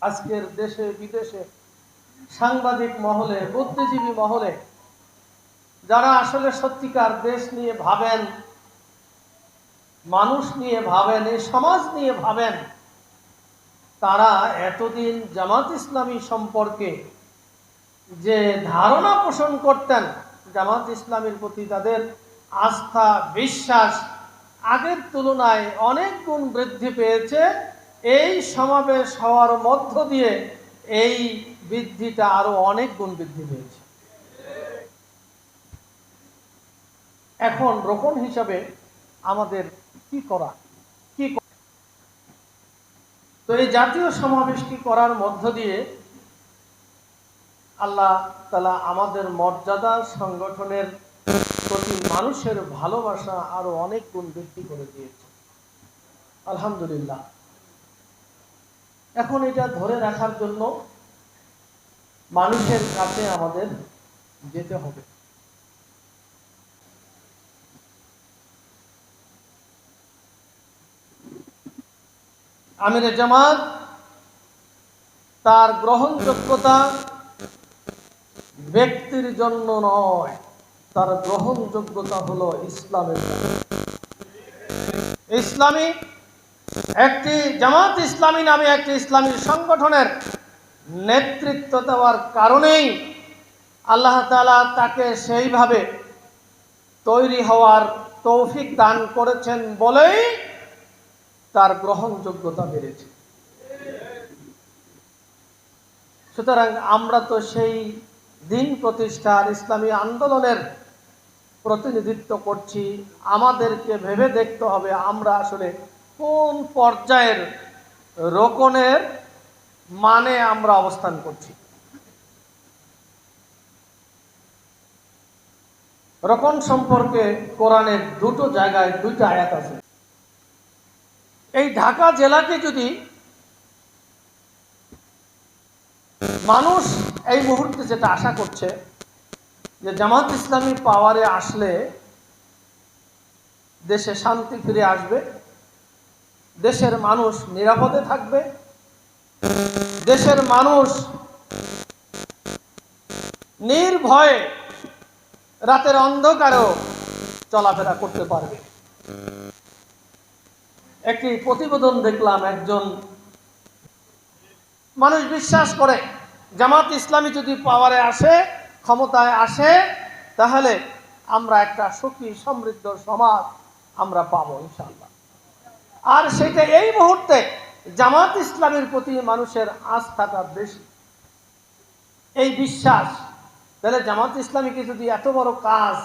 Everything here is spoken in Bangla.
আজকের দেশে বিদেশে সাংবাদিক মহলে, বুদ্ধিজীবী মহলে যারা আসলে সত্যিকার দেশ নিয়ে ভাবেন, মানুষ নিয়ে ভাবেন, এই সমাজ নিয়ে ভাবেন, তারা এতদিন জামাত ইসলামী সম্পর্কে যে ধারণা পোষণ করতেন, জামাত ইসলামীর প্রতি তাদের আস্থা বিশ্বাস আগের তুলনায় অনেক গুণ বৃদ্ধি পেয়েছে। এই সমাবেশ হওয়ার মধ্য দিয়ে এই বৃদ্ধিটা আরো অনেক গুণ বৃদ্ধি পেয়েছে। এখন রোকন হিসাবে আমাদের কি করা, তো এই জাতীয় সমাবেশটি করার মধ্য দিয়ে আল্লাহ তাআলা আমাদের মর্যাদা, সংগঠনের প্রতি মানুষের ভালোবাসা আরো অনেক গুণ বৃদ্ধি করে দিয়েছে, আলহামদুলিল্লাহ। এখন এটা ধরে রাখার জন্য মানুষের কাছে আমাদের যেতে হবে। আমিরে জামাত তার গ্রহণযোগ্যতা ব্যক্তির জন্য নয়, তার গ্রহণযোগ্যতা হলো ইসলামের জন্য। ইসলামী একটি জামাত ইসলামী নামে একটি ইসলামী সংগঠনের নেতৃত্ব দেওয়ার কারণেই আল্লাহ তাআলা তাকে সেইভাবে তৈরি হওয়ার তৌফিক দান করেছেন বলেই তার গ্রহণযোগ্যতা বেড়েছে। সুতরাং আমরা তো সেই দিন প্রতিষ্ঠার ইসলামী আন্দোলনের প্রতিনিধিত্ব করছি। আমাদেরকে ভেবে দেখতে হবে আমরা আসলে কোন পর্যায়ের রোকনের মানে আমরা অবস্থান করছি। রোকন সম্পর্কে কোরআনের দুটো জায়গায় দুইটা আয়াত আছে। এই ঢাকা জেলাকে যদি মানুষ এই মুহূর্তে যেটা আশা করছে যে জামাত ইসলামী পাওয়ারে আসলে দেশে শান্তি ফিরে আসবে, দেশের মানুষ নিরাপদে থাকবে, দেশের মানুষ নির্ভয়ে রাতের অন্ধকারেও চলাফেরা করতে পারবে। একটি প্রতিবেদন দেখলাম, একজন মানুষ বিশ্বাস করে জামাত ইসলামী যদি পাওয়ারে আসে, ক্ষমতায় আসে, তাহলে আমরা একটা সুখী সমৃদ্ধ সমাজ আমরা পাবো ইনশাআল্লাহ। আর সেটা এই মুহূর্তে জামাত ইসলামের প্রতি মানুষের আস্থাটা বেশি, এই বিশ্বাস। তাহলে জামাত ইসলামীকে যদি এত বড় কাজ